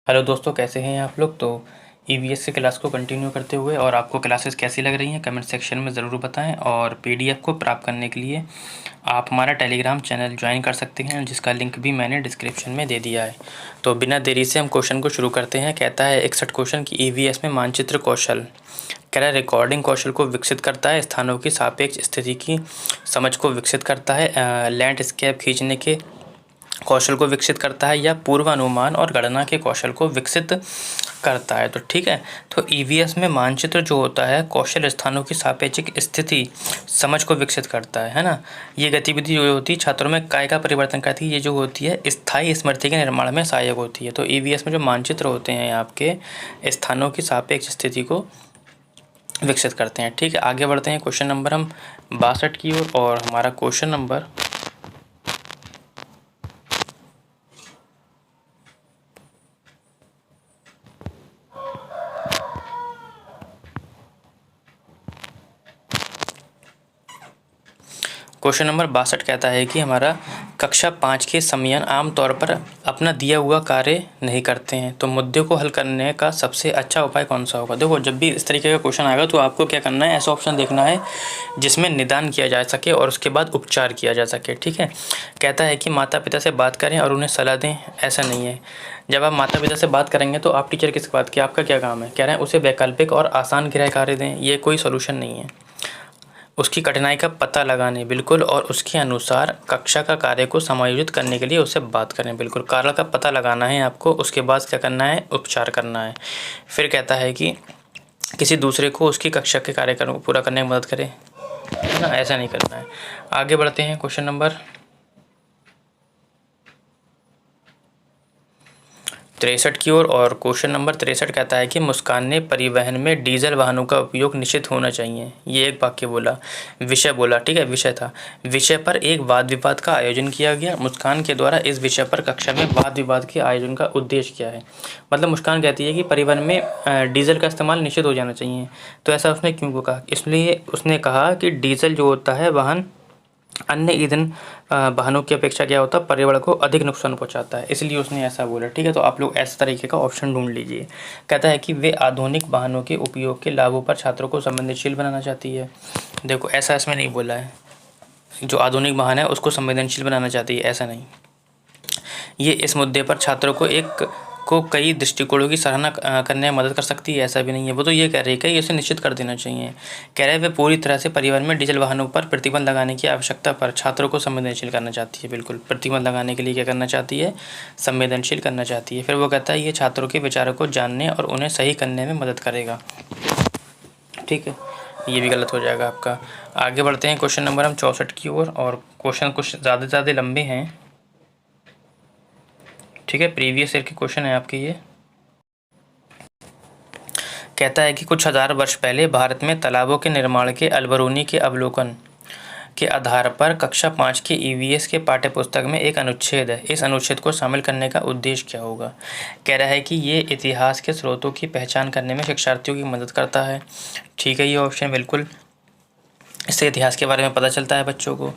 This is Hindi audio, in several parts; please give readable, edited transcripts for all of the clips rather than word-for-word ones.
हेलो दोस्तों, कैसे हैं आप लोग। तो ईवीएस की क्लास को कंटिन्यू करते हुए और आपको क्लासेस कैसी लग रही हैं कमेंट सेक्शन में ज़रूर बताएं। और पीडीएफ को प्राप्त करने के लिए आप हमारा टेलीग्राम चैनल ज्वाइन कर सकते हैं, जिसका लिंक भी मैंने डिस्क्रिप्शन में दे दिया है। तो बिना देरी से हम क्वेश्चन को शुरू करते हैं। कहता है 61 क्वेश्चन की ईवीएस में मानचित्र कौशल कह रहा है रिकॉर्डिंग कौशल को विकसित करता है, स्थानों की सापेक्ष स्थिति की समझ को विकसित करता है, लैंडस्केप खींचने के कौशल को विकसित करता है, या पूर्वानुमान और गणना के कौशल को विकसित करता है। तो ठीक है, तो ईवीएस में मानचित्र जो होता है कौशल स्थानों की सापेक्षिक स्थिति समझ को विकसित करता है ना। ये गतिविधि जो होती है छात्रों में काय का परिवर्तन करती है, ये जो होती है स्थायी स्मृति के निर्माण में सहायक होती है। तो ईवीएस में जो मानचित्र होते हैं आपके स्थानों की सापेक्ष स्थिति को विकसित करते हैं। ठीक है, आगे बढ़ते हैं क्वेश्चन नंबर हम 62 की ओर। और हमारा क्वेश्चन नंबर क्वेश्चन नंबर 62 कहता है कि हमारा कक्षा 5 के समयन आमतौर पर अपना दिया हुआ कार्य नहीं करते हैं, तो मुद्दे को हल करने का सबसे अच्छा उपाय कौन सा होगा। देखो, जब भी इस तरीके का क्वेश्चन आएगा तो आपको क्या करना है, ऐसा ऑप्शन देखना है जिसमें निदान किया जा सके और उसके बाद उपचार किया जा सके। ठीक है, कहता है कि माता पिता से बात करें और उन्हें सलाह दें। ऐसा नहीं है, जब आप माता पिता से बात करेंगे तो आप टीचर किससे बात किया, आपका क्या काम है। कह रहे हैं उसे वैकल्पिक और आसान गृह कार्य दें, ये कोई सोल्यूशन नहीं है। उसकी कठिनाई का पता लगाने बिल्कुल और उसके अनुसार कक्षा का कार्य को समायोजित करने के लिए उससे बात करें। बिल्कुल कारण का पता लगाना है आपको, उसके बाद क्या करना है, उपचार करना है। फिर कहता है कि किसी दूसरे को उसकी कक्षा के कार्यक्रम को पूरा करने में मदद करें, है ना, ऐसा नहीं करना है। आगे बढ़ते हैं क्वेश्चन नंबर 63 की ओर। और क्वेश्चन नंबर 63 कहता है कि मुस्कान ने परिवहन में डीजल वाहनों का उपयोग निश्चित होना चाहिए। ये एक वाक्य बोला, विषय बोला। ठीक है, विषय था, विषय पर एक वाद विवाद का आयोजन किया गया। मुस्कान के द्वारा इस विषय पर कक्षा में वाद विवाद के आयोजन का उद्देश्य क्या है। मतलब मुस्कान कहती है कि परिवहन में डीजल का इस्तेमाल निश्चित हो जाना चाहिए। तो ऐसा उसने क्यों कहा, इसलिए उसने कहा कि डीजल जो होता है वाहन अन्य ईंधन वाहनों की अपेक्षा क्या होता है, पर्यावरण को अधिक नुकसान पहुंचाता है, इसलिए उसने ऐसा बोला। ठीक है, तो आप लोग ऐसे तरीके का ऑप्शन ढूंढ लीजिए। कहता है कि वे आधुनिक वाहनों के उपयोग के लाभों पर छात्रों को संवेदनशील बनाना चाहती है। देखो, ऐसा इसमें नहीं बोला है, जो आधुनिक वाहन है उसको संवेदनशील बनाना चाहती है, ऐसा नहीं। ये इस मुद्दे पर छात्रों को कई दृष्टिकोणों की सराहना करने में मदद कर सकती है, ऐसा भी नहीं है। वो तो ये कह रही है कि इसे निश्चित कर देना चाहिए। कह रहे हैं वे पूरी तरह से परिवहन में डीजल वाहनों पर प्रतिबंध लगाने की आवश्यकता पर छात्रों को संवेदनशील करना चाहती है। बिल्कुल, प्रतिबंध लगाने के लिए क्या करना चाहती है, संवेदनशील करना चाहती है। फिर वो कहता है ये छात्रों के विचारों को जानने और उन्हें सही करने में मदद करेगा। ठीक है, ये भी गलत हो जाएगा आपका। आगे बढ़ते हैं क्वेश्चन नंबर हम 64 की ओर। और क्वेश्चन कुछ ज़्यादा लंबे हैं। ठीक है, प्रीवियस ईयर के क्वेश्चन है आपके ये। कहता है कि कुछ हजार वर्ष पहले भारत में तालाबों के निर्माण के अलबरूनी के अवलोकन के आधार पर कक्षा 5 के ईवीएस के पाठ्यपुस्तक में एक अनुच्छेद है। इस अनुच्छेद को शामिल करने का उद्देश्य क्या होगा। कह रहा है कि ये इतिहास के स्रोतों की पहचान करने में शिक्षार्थियों की मदद करता है। ठीक है, ये ऑप्शन बिल्कुल, इससे इतिहास के बारे में पता चलता है बच्चों को।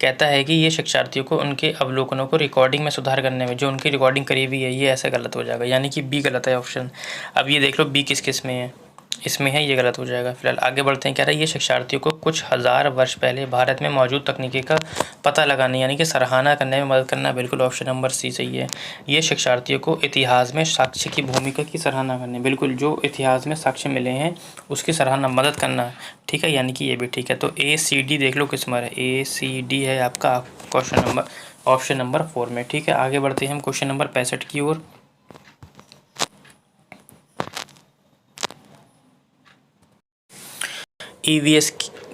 कहता है कि ये शिक्षार्थियों को उनके अवलोकनों को रिकॉर्डिंग में सुधार करने में, जो उनकी रिकॉर्डिंग करीबी है, ये ऐसे गलत हो जाएगा, यानी कि बी गलत है ऑप्शन। अब ये देख लो बी किस किस में है, इसमें है, ये गलत हो जाएगा। फिलहाल आगे बढ़ते हैं। कह रहा है ये शिक्षार्थियों को कुछ हजार वर्ष पहले भारत में मौजूद तकनीकी का पता लगाने यानी कि सराहना करने में मदद करना, बिल्कुल ऑप्शन नंबर सी सही है। ये शिक्षार्थियों को इतिहास में साक्ष्य की भूमिका की सराहना करने, बिल्कुल जो इतिहास में साक्ष्य मिले हैं उसकी सराहना मदद करना। ठीक है, यानी कि ये भी ठीक है। तो ए सी डी देख लो किस में है, ए सी डी है आपका क्वेश्चन नंबर ऑप्शन नंबर 4 में। ठीक है, आगे बढ़ते हैं हम क्वेश्चन नंबर 65 की ओर। ईवीएस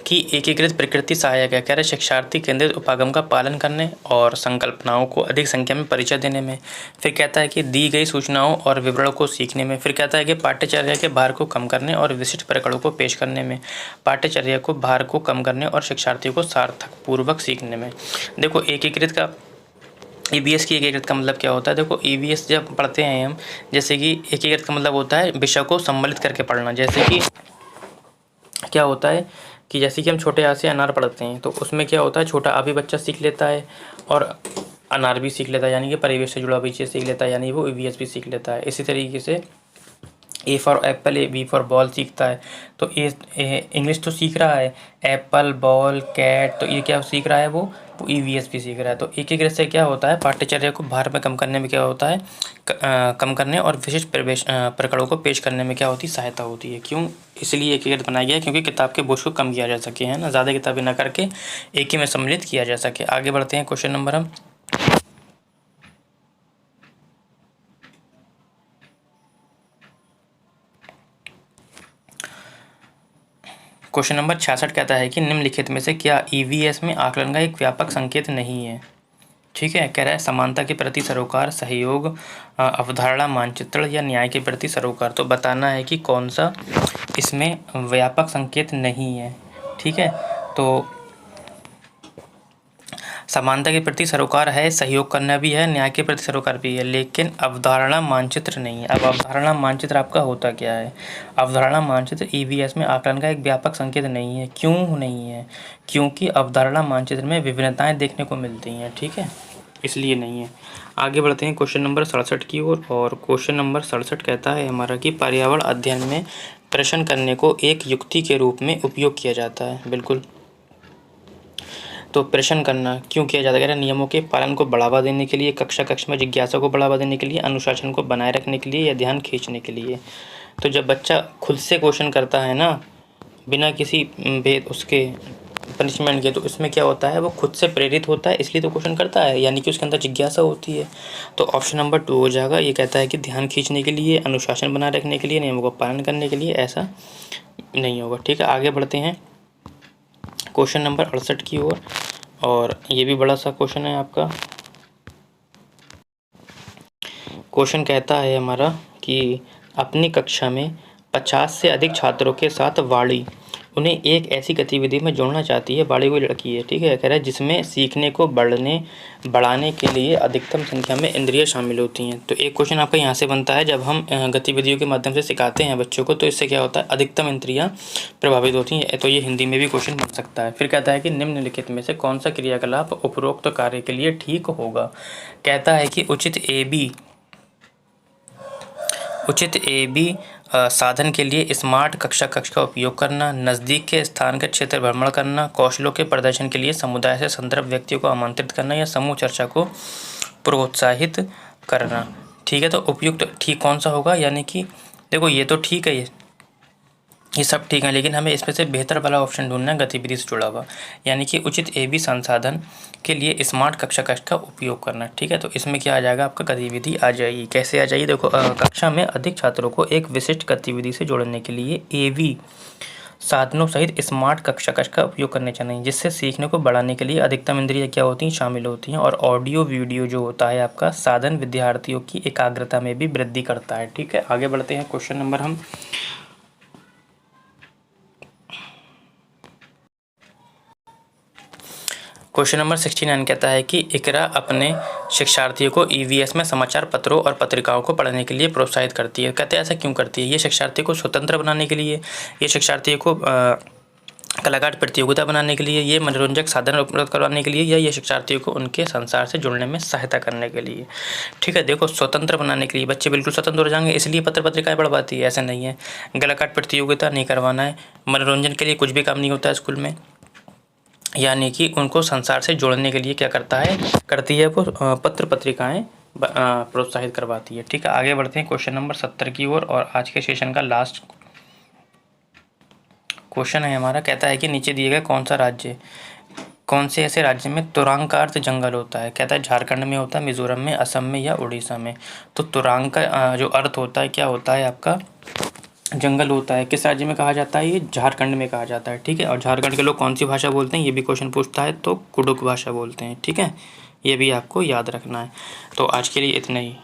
की एकीकृत प्रकृति सहायक है। कह रहे शिक्षार्थी केंद्रित उपागम का पालन करने और संकल्पनाओं को अधिक संख्या में परिचय देने में। फिर कहता है कि दी गई सूचनाओं और विवरणों को सीखने में। फिर कहता है कि पाठ्यचर्या के भार को कम करने और विशिष्ट प्रकरणों को पेश करने में। पाठ्यचर्या को भार को कम करने और शिक्षार्थियों को सार्थक पूर्वक सीखने में। देखो, एकीकृत का ईवीएस की एकीकृत का मतलब क्या होता है। देखो, ईवीएस जब पढ़ते हैं हम, जैसे कि एकीकृत का मतलब होता है विषय को सम्मिलित करके पढ़ना। जैसे कि क्या होता है कि जैसे कि हम छोटे आ से अनार पढ़ते हैं, तो उसमें क्या होता है छोटा आ भी बच्चा सीख लेता है और NRB सीख लेता है, यानी कि परिवेश से जुड़ा हुआ चीज़ सीख लेता है, यानी वो EVS भी सीख लेता है। इसी तरीके से A for Apple, B for ball सीखता है। तो इंग्लिश तो सीख रहा है, एप्पल, बॉल, कैट, तो ये क्या सीख रहा है वो EVS भी सीख रहा है। तो एकीकृत से क्या होता है, पाठ्यचर्या को भार में कम करने में क्या होता है, कम करने और विशिष्ट प्रकरणों को पेश करने में क्या होती है, सहायता होती है। क्यों, इसलिए एकीकृत बनाया गया है, क्योंकि किताब के बोझ को कम किया जा सके, है ना, ज़्यादा किताबें ना करके एक ही में सम्मिलित किया जा सके। आगे बढ़ते हैं क्वेश्चन नंबर हम क्वेश्चन नंबर 66 कहता है कि निम्नलिखित में से क्या EVS में आकलन का एक व्यापक संकेत नहीं है। ठीक है, कह रहा है समानता के प्रति सरोकार, सहयोग, अवधारणा मानचित्रण या न्याय के प्रति सरोकार। तो बताना है कि कौन सा इसमें व्यापक संकेत नहीं है। ठीक है, तो समानता के प्रति सरोकार है, सहयोग करना भी है, न्याय के प्रति सरोकार भी है, लेकिन अवधारणा मानचित्र नहीं है। अब अवधारणा मानचित्र आपका होता क्या है, अवधारणा मानचित्र EVS में आकलन का एक व्यापक संकेत नहीं है। क्यों नहीं है, क्योंकि अवधारणा मानचित्र में विभिन्नताएं देखने को मिलती हैं। ठीक है, इसलिए नहीं है। आगे बढ़ते हैं क्वेश्चन नंबर 67 की ओर, और क्वेश्चन नंबर 67 कहता है हमारा कि पर्यावरण अध्ययन में प्रश्न करने को एक युक्ति के रूप में उपयोग किया जाता है। बिल्कुल, तो प्रश्न करना क्यों किया जाता है, कह रहा है नियमों के पालन को बढ़ावा देने के लिए, कक्षा में जिज्ञासा को बढ़ावा देने के लिए, अनुशासन को बनाए रखने के लिए या ध्यान खींचने के लिए। तो जब बच्चा खुद से क्वेश्चन करता है ना, बिना किसी भेद उसके पनिशमेंट के, तो इसमें क्या होता है, वो खुद से प्रेरित होता है, इसलिए तो क्वेश्चन करता है, यानी कि उसके अंदर जिज्ञासा होती है। तो ऑप्शन नंबर 2 हो जाएगा। ये कहता है कि ध्यान खींचने के लिए, अनुशासन बनाए रखने के लिए, नियमों का पालन करने के लिए, ऐसा नहीं होगा। ठीक है, आगे बढ़ते हैं क्वेश्चन नंबर 68 की ओर, और ये भी बड़ा सा क्वेश्चन है आपका। क्वेश्चन कहता है हमारा कि अपनी कक्षा में 50 से अधिक छात्रों के साथ वाणी उन्हें एक ऐसी गतिविधि में जोड़ना चाहती है। वाणी कोई लड़की है, ठीक है, कह रहा है जिसमें सीखने को बढ़ाने के लिए अधिकतम संख्या में इंद्रियां शामिल होती हैं। तो एक क्वेश्चन आपका यहाँ से बनता है, जब हम गतिविधियों के माध्यम से सिखाते हैं बच्चों को, तो इससे क्या होता है, अधिकतम इंद्रियां प्रभावित होती हैं। तो ये हिंदी में भी क्वेश्चन बन सकता है। फिर कहता है कि निम्नलिखित में से कौन सा क्रियाकलाप उपरोक्त कार्य के लिए ठीक होगा। कहता है कि उचित ए बी साधन के लिए स्मार्ट कक्षा कक्ष का उपयोग करना, नज़दीक के स्थान के क्षेत्र भ्रमण करना, कौशलों के प्रदर्शन के लिए समुदाय से संदर्भ व्यक्तियों को आमंत्रित करना या समूह चर्चा को प्रोत्साहित करना। ठीक है, तो उपयुक्त ठीक कौन सा होगा, यानी कि देखो ये तो ठीक है, ये सब ठीक है, लेकिन हमें इसमें से बेहतर वाला ऑप्शन ढूंढना है, गतिविधि से जुड़ा हुआ, यानी कि उचित AB संसाधन के लिए स्मार्ट कक्षा कक्ष का उपयोग करना। ठीक है, तो इसमें क्या आ जाएगा, आपका गतिविधि आ जाएगी। कैसे आ जाएगी, देखो कक्षा में अधिक छात्रों को एक विशिष्ट गतिविधि से जोड़ने के लिए AB साधनों सहित स्मार्ट कक्षा कक्ष का उपयोग करने चाहिए, जिससे सीखने को बढ़ाने के लिए अधिकतम इंद्रियां क्या होती हैं, शामिल होती हैं। और ऑडियो वीडियो जो होता है आपका साधन विद्यार्थियों की एकाग्रता में भी वृद्धि करता है। ठीक है, आगे बढ़ते हैं क्वेश्चन नंबर हम क्वेश्चन नंबर 69 कहता है कि इकरा अपने शिक्षार्थियों को EVS में समाचार पत्रों और पत्रिकाओं को पढ़ने के लिए प्रोत्साहित करती है। कहते हैं ऐसा क्यों करती है, ये शिक्षार्थी को स्वतंत्र बनाने के लिए, ये शिक्षार्थियों को कलाकार प्रतियोगिता बनाने के लिए, ये मनोरंजक साधन उपलब्ध करवाने के लिए, या ये शिक्षार्थियों को उनके संसार से जुड़ने में सहायता करने के लिए। ठीक है, देखो स्वतंत्र बनाने के लिए, बच्चे बिल्कुल स्वतंत्र हो जाएंगे, इसलिए पत्र पत्रिकाएं पढ़वाती है, ऐसा नहीं है। कलाकार प्रतियोगिता नहीं करवाना है, मनोरंजन के लिए कुछ भी काम नहीं होता है स्कूल में, यानी कि उनको संसार से जोड़ने के लिए क्या करती है वो पत्र पत्रिकाएं प्रोत्साहित करवाती है। ठीक है, आगे बढ़ते हैं क्वेश्चन नंबर 70 की ओर, और आज के सेशन का लास्ट क्वेश्चन है हमारा। कहता है कि नीचे दिए गए कौन से ऐसे राज्य में तुरंग का अर्थ जंगल होता है। कहता है झारखंड में होता है, मिजोरम में, असम में या उड़ीसा में। तो तुरंग का जो अर्थ होता है क्या होता है आपका, जंगल होता है। किस राज्य में कहा जाता है, ये झारखंड में कहा जाता है। ठीक है, और झारखंड के लोग कौन सी भाषा बोलते हैं, ये भी क्वेश्चन पूछता है, तो कुडुख भाषा बोलते हैं। ठीक है, ये भी आपको याद रखना है। तो आज के लिए इतना ही।